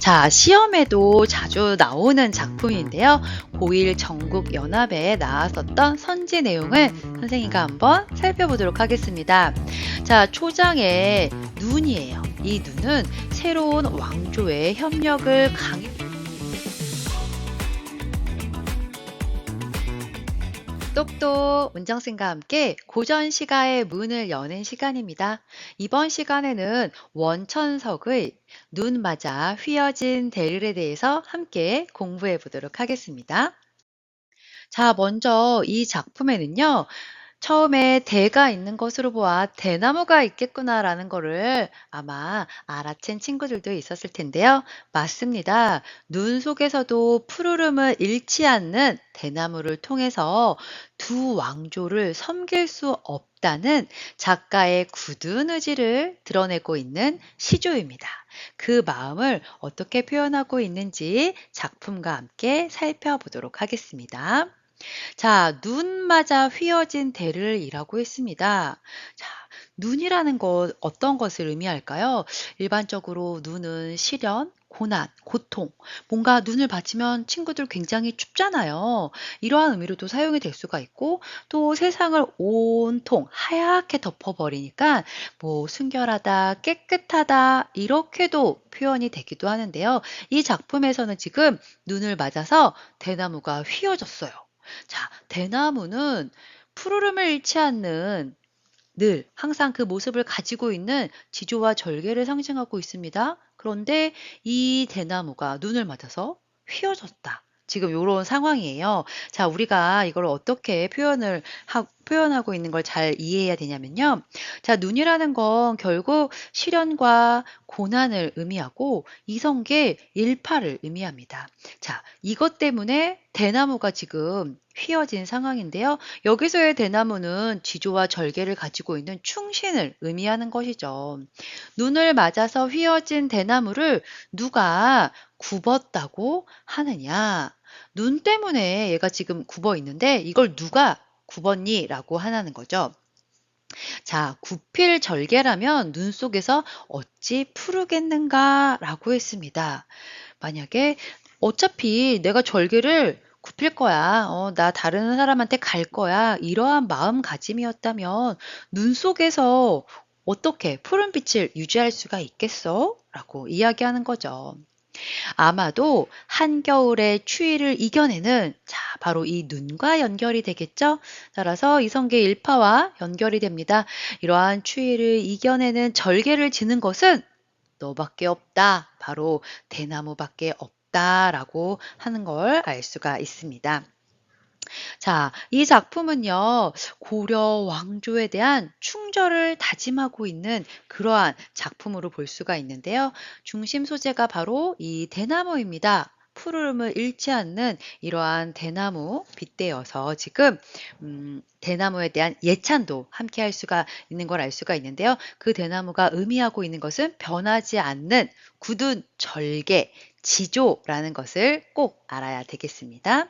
자, 시험에도 자주 나오는 작품인데요. 고1 전국 연합회에 나왔었던 선지 내용을 선생님과 한번 살펴보도록 하겠습니다. 자, 초장에 눈이에요. 이 눈은 새로운 왕조의 협력을 강요 똑똑 문정쌤과 함께 고전 시가의 문을 여는 시간입니다. 이번 시간에는 원천석의 눈 맞아 휘어진 대를에 대해서 함께 공부해 보도록 하겠습니다. 자, 먼저 이 작품에는요, 처음에 대가 있는 것으로 보아 대나무가 있겠구나라는 거를 아마 알아챈 친구들도 있었을 텐데요. 맞습니다. 눈 속에서도 푸르름을 잃지 않는 대나무를 통해서 두 왕조를 섬길 수 없다는 작가의 굳은 의지를 드러내고 있는 시조입니다. 그 마음을 어떻게 표현하고 있는지 작품과 함께 살펴보도록 하겠습니다. 자, 눈 맞아 휘어진 대를이라고 했습니다. 자, 눈이라는 것 어떤 것을 의미할까요? 일반적으로 눈은 시련, 고난, 고통, 뭔가 눈을 받치면 친구들 굉장히 춥잖아요. 이러한 의미로도 사용이 될 수가 있고 또 세상을 온통 하얗게 덮어버리니까 뭐 순결하다, 깨끗하다 이렇게도 표현이 되기도 하는데요. 이 작품에서는 지금 눈을 맞아서 대나무가 휘어졌어요. 자, 대나무는 푸르름을 잃지 않는 늘 항상 그 모습을 가지고 있는 지조와 절개를 상징하고 있습니다. 그런데 이 대나무가 눈을 맞아서 휘어졌다. 지금 요런 상황이에요. 자, 우리가 이걸 어떻게 표현하고 있는 걸 잘 이해해야 되냐면요. 자, 눈이라는 건 결국 시련과 고난을 의미하고 이성계 일파를 의미합니다. 자, 이것 때문에 대나무가 지금 휘어진 상황인데요. 여기서의 대나무는 지조와 절개를 가지고 있는 충신을 의미하는 것이죠. 눈을 맞아서 휘어진 대나무를 누가 굽었다고 하느냐? 눈 때문에 얘가 지금 굽어 있는데 이걸 누가 굽었니? 라고 하는 거죠. 자, 구필절개라면 눈 속에서 어찌 푸르겠는가? 라고 했습니다. 만약에 어차피 내가 절개를 굽힐 거야. 나 다른 사람한테 갈 거야. 이러한 마음가짐이었다면 눈 속에서 어떻게 푸른빛을 유지할 수가 있겠어? 라고 이야기하는 거죠. 아마도 한겨울의 추위를 이겨내는 자, 바로 이 눈과 연결이 되겠죠? 따라서 이성계 일파와 연결이 됩니다. 이러한 추위를 이겨내는 절개를 지는 것은 너밖에 없다. 바로 대나무밖에 없다라고 하는 걸 알 수가 있습니다. 자, 이 작품은요, 고려 왕조에 대한 충절을 다짐하고 있는 그러한 작품으로 볼 수가 있는데요. 중심 소재가 바로 이 대나무입니다. 푸르름을 잃지 않는 이러한 대나무 빗대어서 지금 대나무에 대한 예찬도 함께 할 수가 있는 걸 알 수가 있는데요. 그 대나무가 의미하고 있는 것은 변하지 않는 굳은 절개, 지조라는 것을 꼭 알아야 되겠습니다.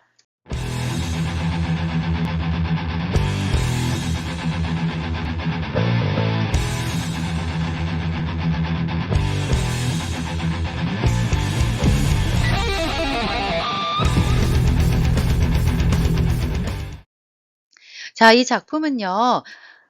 자, 이 작품은요.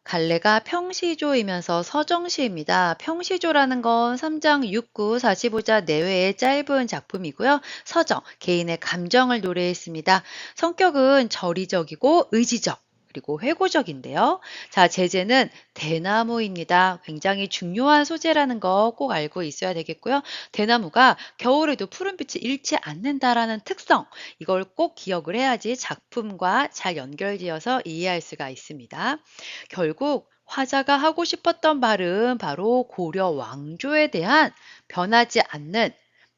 갈래가 평시조이면서 서정시입니다. 평시조라는 건 3장 6구 45자 내외의 짧은 작품이고요. 서정, 개인의 감정을 노래했습니다. 성격은 절이적이고 의지적, 그리고 회고적인데요. 자, 제재는 대나무입니다. 굉장히 중요한 소재라는 거 꼭 알고 있어야 되겠고요. 대나무가 겨울에도 푸른빛을 잃지 않는다라는 특성, 이걸 꼭 기억을 해야지 작품과 잘 연결지어서 이해할 수가 있습니다. 결국 화자가 하고 싶었던 말은 바로 고려 왕조에 대한 변하지 않는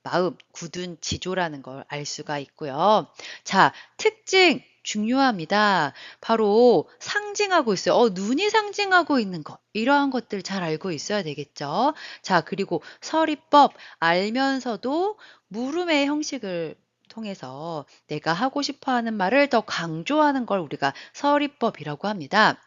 마음, 굳은 지조라는 걸 알 수가 있고요. 자, 특징 중요합니다. 바로 상징하고 있어요. 눈이 상징하고 있는 것. 이러한 것들 잘 알고 있어야 되겠죠. 자, 그리고 서리법 알면서도 물음의 형식을 통해서 내가 하고 싶어 하는 말을 더 강조하는 걸 우리가 서리법이라고 합니다.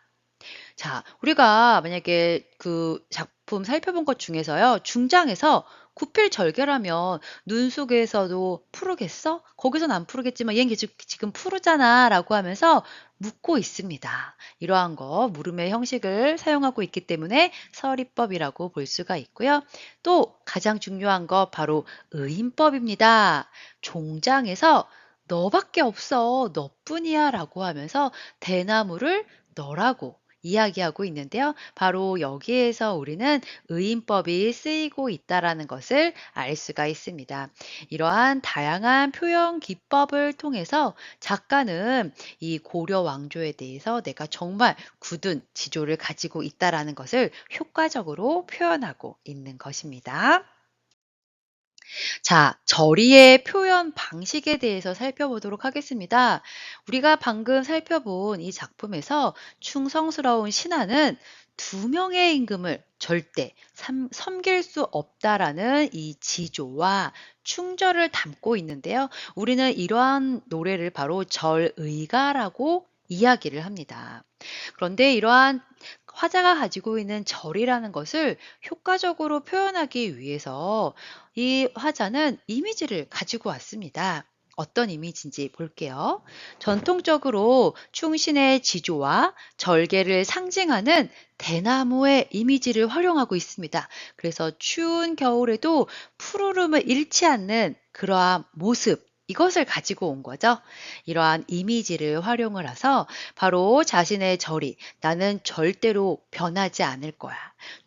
자, 우리가 만약에 그 작품 살펴본 것 중에서요. 중장에서 구필절개라면 눈 속에서도 푸르겠어? 거기선 안 푸르겠지만 얘는 계속 지금 푸르잖아 라고 하면서 묻고 있습니다. 이러한 거 물음의 형식을 사용하고 있기 때문에 서리법이라고 볼 수가 있고요. 또 가장 중요한 거 바로 의인법입니다. 종장에서 너밖에 없어, 너뿐이야 라고 하면서 대나무를 너라고 이야기하고 있는데요. 바로 여기에서 우리는 의인법이 쓰이고 있다라는 것을 알 수가 있습니다. 이러한 다양한 표현 기법을 통해서 작가는 이 고려 왕조에 대해서 내가 정말 굳은 지조를 가지고 있다라는 것을 효과적으로 표현하고 있는 것입니다. 자, 절의의 표현 방식에 대해서 살펴보도록 하겠습니다. 우리가 방금 살펴본 이 작품에서 충성스러운 신하는 두 명의 임금을 절대 섬길 수 없다라는 이 지조와 충절을 담고 있는데요. 우리는 이러한 노래를 바로 절의가라고 이야기를 합니다. 그런데 이러한 화자가 가지고 있는 절이라는 것을 효과적으로 표현하기 위해서 이 화자는 이미지를 가지고 왔습니다. 어떤 이미지인지 볼게요. 전통적으로 충신의 지조와 절개를 상징하는 대나무의 이미지를 활용하고 있습니다. 그래서 추운 겨울에도 푸르름을 잃지 않는 그러한 모습, 이것을 가지고 온 거죠. 이러한 이미지를 활용을 해서 바로 자신의 절이 나는 절대로 변하지 않을 거야.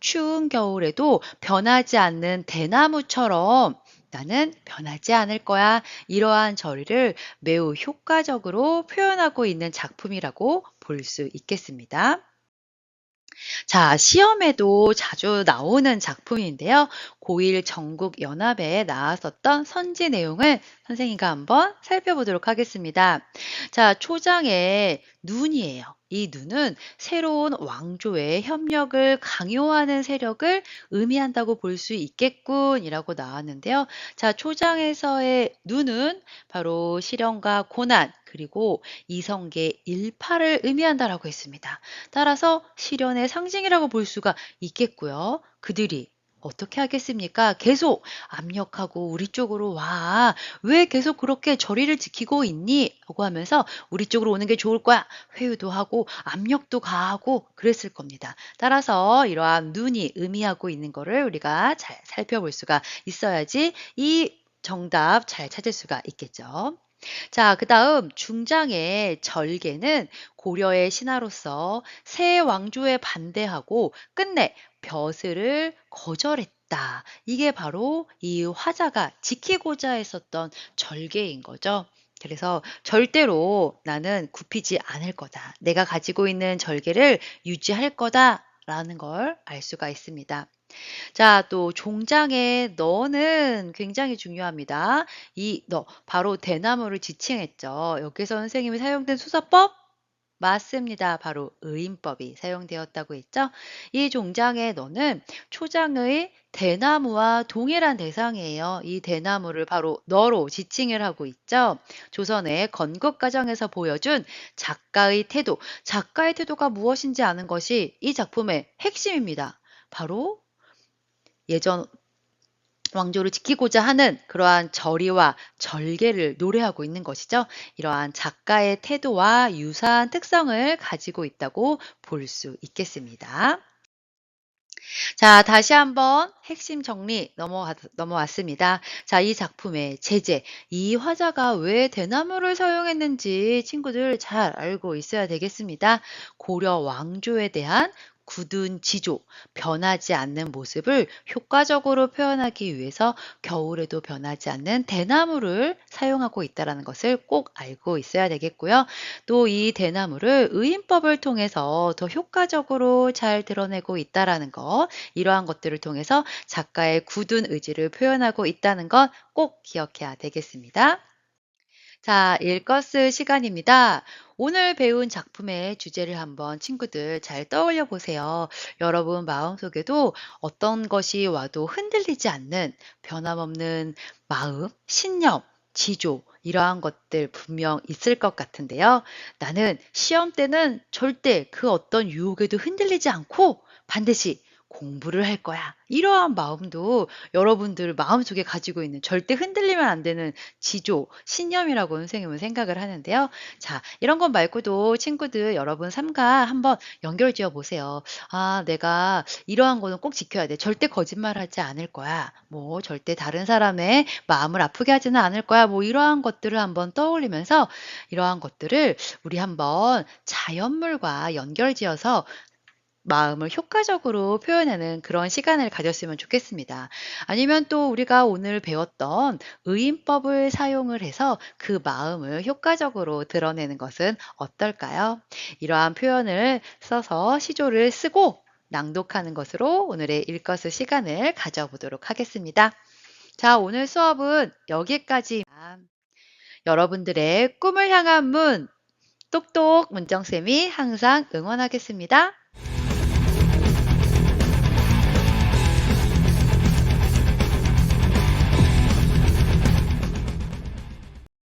추운 겨울에도 변하지 않는 대나무처럼 나는 변하지 않을 거야. 이러한 절의를 매우 효과적으로 표현하고 있는 작품이라고 볼 수 있겠습니다. 자, 시험에도 자주 나오는 작품인데요. 고1 전국연합회에 나왔었던 선지 내용을 선생님과 한번 살펴보도록 하겠습니다. 자, 초장에 눈이에요. 이 눈은 새로운 왕조의 협력을 강요하는 세력을 의미한다고 볼 수 있겠군이라고 나왔는데요. 자, 초장에서의 눈은 바로 시련과 고난 그리고 이성계 일파를 의미한다라고 했습니다. 따라서 시련의 상징이라고 볼 수가 있겠고요. 그들이 어떻게 하겠습니까? 계속 압력하고 우리 쪽으로 와. 왜 계속 그렇게 저리를 지키고 있니? 라고 하면서 우리 쪽으로 오는 게 좋을 거야. 회유도 하고 압력도 가하고 그랬을 겁니다. 따라서 이러한 눈이 의미하고 있는 거를 우리가 잘 살펴볼 수가 있어야지 이 정답 잘 찾을 수가 있겠죠. 자, 그다음 중장의 절개는 고려의 신하로서 새 왕조에 반대하고 끝내 벼슬을 거절했다. 이게 바로 이 화자가 지키고자 했었던 절개인 거죠. 그래서 절대로 나는 굽히지 않을 거다. 내가 가지고 있는 절개를 유지할 거다라는 걸 알 수가 있습니다. 자, 또 종장의 너는 굉장히 중요합니다. 이 너, 바로 대나무를 지칭했죠. 여기서 선생님이 사용된 수사법? 맞습니다. 바로 의인법이 사용되었다고 했죠. 이 종장의 너는 초장의 대나무와 동일한 대상이에요. 이 대나무를 바로 너로 지칭을 하고 있죠. 조선의 건국 과정에서 보여준 작가의 태도, 작가의 태도가 무엇인지 아는 것이 이 작품의 핵심입니다. 바로 예전 왕조를 지키고자 하는 그러한 절의와 절개를 노래하고 있는 것이죠. 이러한 작가의 태도와 유사한 특성을 가지고 있다고 볼 수 있겠습니다. 자, 다시 한번 핵심 정리 넘어왔습니다. 자, 이 작품의 제재, 이 화자가 왜 대나무를 사용했는지 친구들 잘 알고 있어야 되겠습니다. 고려 왕조에 대한 굳은 지조, 변하지 않는 모습을 효과적으로 표현하기 위해서 겨울에도 변하지 않는 대나무를 사용하고 있다는 것을 꼭 알고 있어야 되겠고요. 또 이 대나무를 의인법을 통해서 더 효과적으로 잘 드러내고 있다라는 것, 이러한 것들을 통해서 작가의 굳은 의지를 표현하고 있다는 것 꼭 기억해야 되겠습니다. 자, 읽것을 시간입니다. 오늘 배운 작품의 주제를 한번 친구들 잘 떠올려 보세요. 여러분 마음속에도 어떤 것이 와도 흔들리지 않는 변함없는 마음, 신념, 지조, 이러한 것들 분명 있을 것 같은데요. 나는 시험 때는 절대 그 어떤 유혹에도 흔들리지 않고 반드시 공부를 할 거야. 이러한 마음도 여러분들 마음속에 가지고 있는 절대 흔들리면 안 되는 지조, 신념이라고 선생님은 생각을 하는데요. 자, 이런 것 말고도 친구들 여러분 삶과 한번 연결 지어 보세요. 아, 내가 이러한 거는 꼭 지켜야 돼. 절대 거짓말하지 않을 거야. 뭐 절대 다른 사람의 마음을 아프게 하지는 않을 거야. 뭐 이러한 것들을 한번 떠올리면서 이러한 것들을 우리 한번 자연물과 연결지어서 마음을 효과적으로 표현하는 그런 시간을 가졌으면 좋겠습니다. 아니면 또 우리가 오늘 배웠던 의인법을 사용을 해서 그 마음을 효과적으로 드러내는 것은 어떨까요? 이러한 표현을 써서 시조를 쓰고 낭독하는 것으로 오늘의 일거수 시간을 가져보도록 하겠습니다. 자, 오늘 수업은 여기까지. 여러분들의 꿈을 향한 문, 똑똑 문정쌤이 항상 응원하겠습니다.